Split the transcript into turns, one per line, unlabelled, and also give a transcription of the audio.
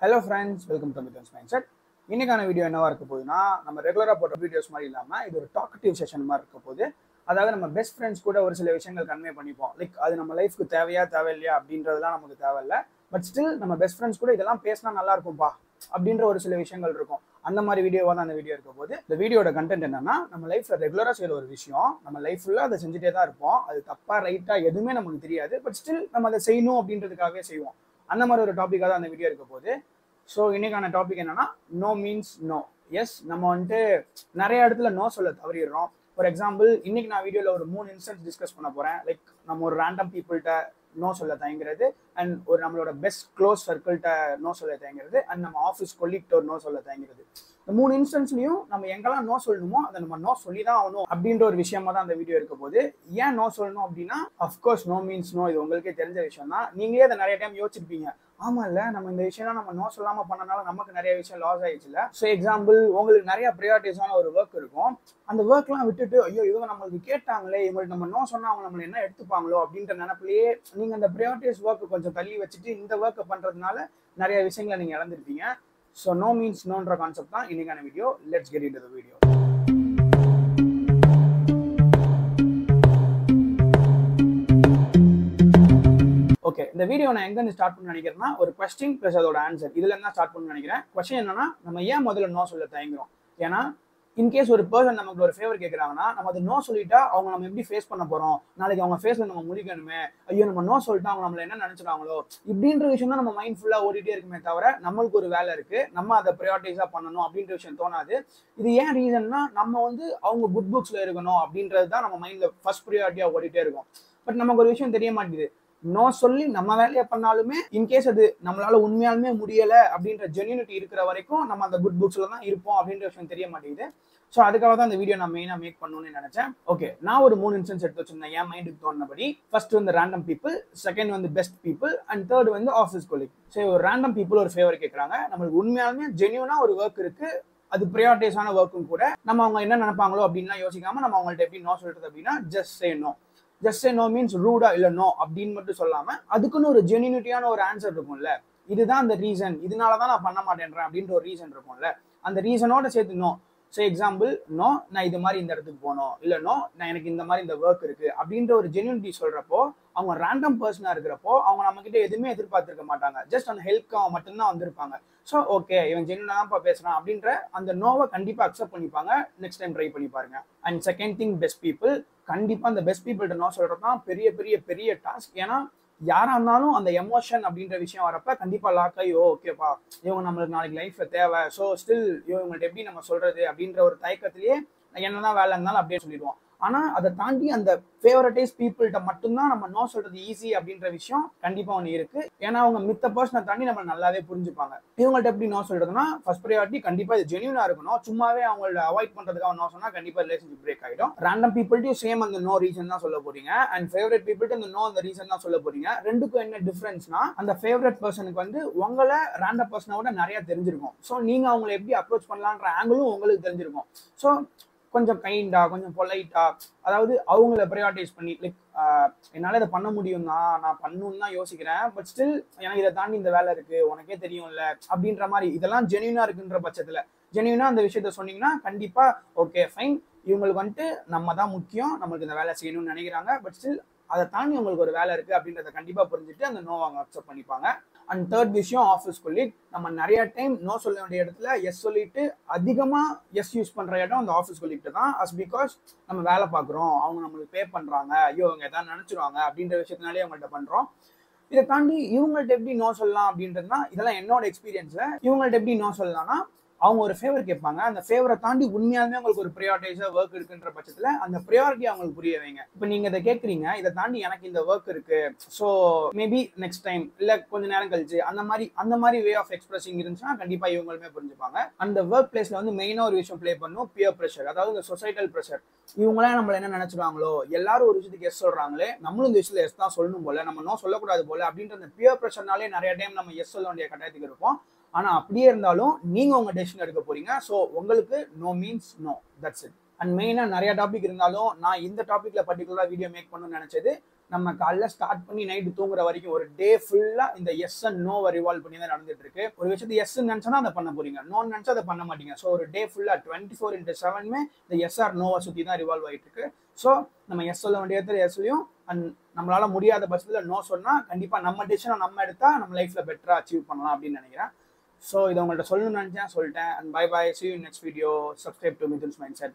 Hello friends, welcome to Mithun's Mindset. இன்னைக்கான video என்னவா இருக்க போகுதுன்னா, நம்ம ரெகுலரா போடுற வீடியோஸ் மாதிரி இல்லாம இது ஒரு டாக்கட்டிவ் செஷன் மாதிரி இருக்க போகுது. அதாவது நம்ம பெஸ்ட் ஃப்ரெண்ட்ஸ் கூட ஒரு சில விஷயங்கள் கன்வே பண்ணிப்போம். லைக் அது நம்ம லைஃப்க்கு தேவையா தேவையில்லையா அப்படின்றதுலாம் நமக்கு தேவையில்ல. பட் ஸ்டில் நம்ம பெஸ்ட் ஃப்ரெண்ட்ஸ் கூட இதெல்லாம் பேசினா நல்லா இருக்கும்பா அப்படின்ற ஒரு சில விஷயங்கள் இருக்கும். அந்த மாதிரி வீடியோவா தான் அந்த வீடியோ இருக்க போது. இந்த வீடியோட கண்டென்ட் என்னன்னா, நம்ம லைஃப்ல ரெகுலரா செய்யற ஒரு விஷயம், நம்ம லைஃப் ஃபுல்லா அதை செஞ்சுட்டே தான் இருப்போம். அது தப்பா ரைட்டா எதுவுமே நமக்கு தெரியாது. பட் ஸ்டில் நம்ம அதை செய்யணும் அப்படின்றதுக்காகவே செய்வோம். அந்த மாதிரி ஒரு டாபிக்காக தான் அந்த வீடியோ இருக்க போது. ஸோ இன்னைக்கான டாபிக் என்னன்னா, நோ மீன்ஸ் நோ. எஸ், நம்ம வந்துட்டு நிறைய இடத்துல நோ சொல்ல தவறிடுறோம். ஃபார் எக்ஸாம்பிள், இன்னைக்கு நான் வீடியோவில் ஒரு 3 இன்ஸ்டன்ஸ் டிஸ்கஸ் பண்ண போறேன். லைக் நம்ம ஒரு ரேண்டம் பீப்புள்கிட்ட நோ சொல்ல தயங்குறது, அண்ட் ஒரு நம்மளோட பெஸ்ட் க்ளோஸ் சர்க்கிள்கிட்ட நோ சொல்ல தயங்குறது, அண்ட் நம்ம ஆஃபீஸ் கொலீக்ட்ட ஒரு நோ சொல்ல தயங்குறது. இந்த 3 இன்ஸ்டன்ஸ்லையும் நம்ம எங்கெல்லாம் நோ சொல்லணுமோ அதை நம்ம நோ சொல்லி தான் ஆகணும் அப்படின்ற ஒரு விஷயமா தான் அந்த வீடியோ இருக்க போது. ஏன் நோ சொல்லணும் அப்படின்னா, அஃப்கோர்ஸ் நோ மீன்ஸ் நோ, இது உங்களுக்கே தெரிஞ்ச விஷயம் தான். நீங்களே அதை நிறைய டைம் யோசிச்சிருப்பீங்க. ஆமா இல்ல, நம்ம இந்த விஷயம் நம்ம நோ சொல்லாம பண்ணனால நமக்கு நிறைய விஷயம் லாஸ் ஆயிடுச்சுல. ஸோ எக்ஸாம்பிள், உங்களுக்கு நிறைய ப்ரையாரிட்டிஸான ஒரு ஒர்க் இருக்கும். அந்த ஒர்க்லாம் விட்டுட்டு, ஐயோ இவங்க நம்மளுக்கு கேட்டாங்களே, இவங்களுக்கு நம்ம நோ சொன்னா அவங்க நம்மள என்ன எடுத்துப்பாங்களோ அப்படின்ற நினைப்பிலேயே நீங்க அந்த ப்ரையாரிட்டிஸ் ஒர்க் கொஞ்சம் தள்ளி வச்சுட்டு இந்த ஒர்க்கை பண்றதுனால நிறைய விஷயங்களை நீங்க இழந்திருப்பீங்க. ஸோ நோ மீன்ஸ் நோன்ற கான்செப்ட் தான் இன்னைக்கான video. Let's get into the video. Okay, இந்த வீடியோ நான் எங்க ஸ்டார்ட் பண்ண நினைக்கிறேன்னா, ஒரு கொஸ்டின் பிளஸ் அதோட ஆன்சர் இதுல இருந்தா ஸ்டார்ட் பண்ண நினைக்கிறேன். கொஸ்டின் என்னன்னா, நம்ம ஏன் முதல்ல நோ சொல்ல தயங்குறோம்? ஏன்னா இன்கேஸ் ஒரு பர்சன் நமக்கு ஒரு ஃபேவர் கேட்கறாங்கன்னா, நம்ம அது நோ சொல்லிட்டா அவங்க நம்ம எப்படி ஃபேஸ் பண்ண போறோம், நாளைக்கு அவங்க ஃபேஸ்ல நம்ம முழிக்கணுமே, ஐயோ நம்ம நோ சொல்லிட்டா அவங்க நம்மள என்ன நினைச்சுறாங்களோ, இப்படின்ற விஷயம் தான் நம்ம மைண்ட் ஃபுல்லா ஓடிட்டே இருக்குமே தவிர, நம்மளுக்கு ஒரு வேலை இருக்கு, நம்ம அதை ப்ரையாரிட்டைஸா பண்ணணும் அப்படின்ற விஷயம் தோணாது. இது ஏன் ரீசன்னா, நம்ம அவங்க குட் புக்ஸ்ல இருக்கணும் அப்படின்றது தான் நம்ம மைண்ட்ல ஃபர்ஸ்ட் ப்ரையாரிட்டியா ஓடிட்டே இருக்கும். பட் நமக்கு ஒரு விஷயம் தெரிய மாட்டேங்குது. நோ சொல்லி நம்ம வேலையை பண்ணாலுமே இன்கேஸ் அது நம்மளால உண்மையாலுமே முடியல அப்படின்ற ஜென்யூனிட்டி இருக்கிற வரைக்கும் நம்ம அந்த குட் புக்ஸ்ல தான் இருப்போம் அப்படின்ற விஷயம் தெரிய மாட்டேங்குது. ஸோ அதுக்காக தான் இந்த வீடியோ நான் மெயினா மேக் பண்ணணும்னு நினைச்சேன். ஓகே, நான் ஒரு 3 இன்ஸ்டன்ஸ் எடுத்து வச்சிருந்தேன் என் மைண்டுக்கு தோணுனபடி. First random people, second best people, and third office colleague. So ஒரு ரேண்டம் பீப்புள் ஒரு ஃபேவர் கேட்கறாங்க, நம்மளுக்கு உண்மையாலுமே ஜென்யூனா ஒரு ஒர்க் இருக்கு, அது ப்ரையாரிட்டைஸான ஒர்க்கும் கூட. நம்ம அவங்க என்ன நினைப்பாங்களோ அப்படின்லாம் யோசிக்காம நம்ம அவங்கள்ட்ட எப்படி நோ சொல்றது அப்படின்னா, just say no. Just say no means ரூடா இல்ல நோ அப்படின்னு மட்டும் சொல்லாம, அதுக்குன்னு ஒரு ஜென்யூனிட்டியான ஒரு ஆன்சர் இருக்கும்ல. இதுதான் அந்த ரீசன், இதனாலதான் நான் பண்ண மாட்டேன்றேன் அப்படின்ற ஒரு ரீசன் இருக்கும்ல. அந்த ரீசனோட சேர்த்து நோ. ஸோ எக்ஸாம்பிள், நோ நான் இது மாதிரி இந்த இடத்துக்கு போகணும், இல்ல நோ நான் எனக்கு இந்த மாதிரி இந்த ஒர்க் இருக்கு அப்படின்ற ஒரு ஜென்யூனிட்டி சொல்றப்போ, அவங்க ரேண்டம் பர்சனா இருக்கிறப்போ அவங்க நம்ம கிட்ட எதுவுமே எதிர்பார்த்திருக்க மாட்டாங்க. ஜஸ்ட் அந்த ஹெல்ப்க்கு மட்டும்தான் வந்திருப்பாங்க. ஸோ ஓகே, இவன் ஜென்யூனா தான் பேசுறான் அப்படின்ற அந்த நோவை கண்டிப்பா அக்செப்ட் பண்ணிப்பாங்க. நெக்ஸ்ட் டைம் ட்ரை பண்ணி பாருங்க. And second thing, best people. கண்டிப்பா அந்த பெஸ்ட் பீப்புள்கிட்ட நோ சொல்றது தான் பெரிய பெரிய பெரிய டாஸ்க். ஏன்னா யாரா இருந்தாலும் அந்த எமோஷன் அப்படின்ற விஷயம் வரப்ப கண்டிப்பா லாக் ஆகி, ஓகேப்பா இவங்க நம்மளுக்கு நாளைக்கு லைஃப்ல தேவை, ஸோ ஸ்டில் இவங்கள்ட்ட எப்படி நம்ம சொல்றது அப்படின்ற ஒரு தயக்கத்திலேயே என்னதான் வேலை இருந்தாலும் அப்படியே சொல்லிடுவோம். ஆனா அதை தாண்டி அந்த ஃபேவரடைஸ் பீப்புள்கிட்ட மட்டும்தான் நம்ம நோ சொல்றது ஈஸி அப்படின்ற விஷயம் கண்டிப்பா ஒன்று இருக்கு. ஏன்னா அவங்க மித்த பர்சனை தாண்டி நம்ம நல்லாவே புரிஞ்சுப்பாங்க. இவங்கள்ட்ட எப்படி நோ சொல்றதுன்னா, ஃபர்ஸ்ட் ப்ரையாரிட்டி கண்டிப்பா இது ஜென்யூனா இருக்கணும். சும்மாவே அவங்கள அவாய்ட் பண்றதுக்காக நோ சொன்னா கண்டிப்பா ரிலேஷன்ஷிப் பிரேக் ஆகிடும். ரேண்டம் பீப்புள்ட்டையும் சேம் அந்த நோ ரீசன் தான் சொல்ல போறீங்க, அண்ட் ஃபேவரட் பீப்புள்ட்டு அந்த நோ அந்த ரீசன் தான் சொல்ல போறீங்க. ரெண்டுக்கும் என்ன டிஃபரன்ஸ்னா, அந்த ஃபேவரட் பர்சனுக்கு உங்களை ரேண்டம் பர்சனோட நிறைய தெரிஞ்சிருக்கும். ஸோ நீங்க அவங்களை எப்படி அப்ரோச் பண்ணலான்ற ஆங்கிளும் உங்களுக்கு தெரிஞ்சிருக்கும். ஸோ கொஞ்சம் கைண்டா, கொஞ்சம் பொலைட்டா, அதாவது அவங்கள ப்ரையாரிட்டைஸ் பண்ணி, லைக் என்னால் இதை பண்ண முடியும் தான், நான் பண்ணணும்னு தான் யோசிக்கிறேன், பட் ஸ்டில் எனக்கு இதை தாண்டி இந்த வேலை இருக்கு, உனக்கே தெரியும்ல அப்படின்ற மாதிரி இதெல்லாம் ஜென்யூனா இருக்குன்ற பட்சத்தில் ஜென்யூனா அந்த விஷயத்த சொன்னீங்கன்னா கண்டிப்பா ஓகே ஃபைன், இவங்களுக்கு நம்ம தான் முக்கியம், நம்மளுக்கு இந்த வேலை செய்யணும்னு நினைக்கிறாங்க, பட் ஸ்டில் அதை தாண்டி உங்களுக்கு ஒரு வேலை இருக்கு அப்படின்றத கண்டிப்பா புரிஞ்சுட்டு அந்த நோ அவங்க அக்செப்ட் பண்ணிப்பாங்க. அண்ட் தேர்ட் விஷயம், ஆஃபீஸ் கொலீக். நம்ம நிறைய டைம் நோ சொல்ல வேண்டிய இடத்துல எஸ் சொல்லிட்டு அதிகமா எஸ் யூஸ் பண்ற இடம் அந்த ஆஃபீஸ் கொலீக்ட்ட தான். அஸ் பிகாஸ் நம்ம வேலை பார்க்குறோம், அவங்க நம்மளுக்கு பே பண்றாங்க, ஐயோ அவங்க எதாவது நினைச்சிருவாங்க அப்படின்ற விஷயத்தினாலே அவங்கள்ட்ட பண்றோம். இதை தாண்டி இவங்கள்ட்ட எப்படி நோ சொல்லலாம் அப்படின்றதுனா, இதெல்லாம் என்னோட எக்ஸ்பீரியன்ஸ்ல. இவங்கள்ட்ட எப்படி நோ சொல்லலாம்னா, அவங்க ஒரு ஃபேவர் கேட்பாங்க, அந்த ஃபேவரை தாண்டி உண்மையாலுமே உங்களுக்கு ஒரு ப்ரையாரிட்டைஸா ஒர்க் இருக்குன்ற பட்சத்துல அந்த ப்ரையாரிட்டி அவங்களுக்கு புரிய வைங்க. இப்போ நீங்க இதை கேட்குறீங்க, இதை தாண்டி எனக்கு இந்த ஒர்க் இருக்கு, ஸோ மேபி நெக்ஸ்ட் டைம் இல்ல கொஞ்ச நேரம் கழிச்சு அந்த மாதிரி வே ஆஃப் எக்ஸ்பிரஸிங் இருந்துச்சுன்னா கண்டிப்பா இவங்களுமே புரிஞ்சுப்பாங்க. அந்த ஒர்க் பிளேஸ்ல மெயினா ஒரு விஷயம் பிளே பண்ணும், பியர் ப்ரெஷர். அதாவது இந்த சொசைட்டல் ப்ரெஷர். இவங்களாம் நம்மள என்ன நினைச்சிருவாங்களோ, எல்லாரும் ஒரு விஷயத்துக்கு எஸ் சொல்றாங்களே, நம்மளும் இந்த விஷயத்துல எஸ் தான் சொல்லணும் போல, நம்ம நோ சொல்லக்கூடாது போல அப்படின்ற அந்த பியர் ப்ரெஷர்னாலே நிறைய டைம் நம்ம எஸ் சொல்ல வேண்டிய கட்டாயத்துக்கு இருப்போம். ஆனா அப்படியே இருந்தாலும் நீங்க உங்க டெசிஷன் எடுக்க போறீங்க. ஸோ உங்களுக்கு no means no, that's it. And மெயினா நிறைய டாபிக் இருந்தாலும் நான் இந்த டாபிக்ல பர்டிகுலரா வீடியோ மேக் பண்ணணும்னு நினைச்சது, நம்ம காலைல ஸ்டார்ட் பண்ணி நைட்டு தூங்குற வரைக்கும் ஒரு டே ஃபுல்லா இந்த எஸ் அண்ட் நோவை ரிவால்வ் பண்ணி தான் நடந்துட்டு இருக்கு. ஒரு விஷயத்தை எஸ் நினைச்சா அதை பண்ண போறீங்க, நோன்னு நினைச்சா அதை பண்ண மாட்டீங்க. ஸோ ஒரு டே ஃபுல்லா 24/7 இந்த எஸ் ஆர் நோவை சுத்தி தான் ரிவால்வ் ஆகிட்டு இருக்கு. ஸோ நம்ம எஸ் சொல்ல வேண்டிய இடத்துல எஸ்லையும் அண்ட் நம்மளால முடியாத பட்சத்தில் நோ சொன்னா கண்டிப்பா நம்ம டிசிஷனை நம்ம எடுத்தா நம்ம லைஃப்ல பெட்டரா அச்சீவ் பண்ணலாம் அப்படின்னு நினைக்கிறேன். ஸோ இதை உங்கள்கிட்ட சொல்லணும்னு நினைச்சேன், சொல்லிட்டேன். And bye bye, see you in next video. Subscribe to Mithun's Mindset.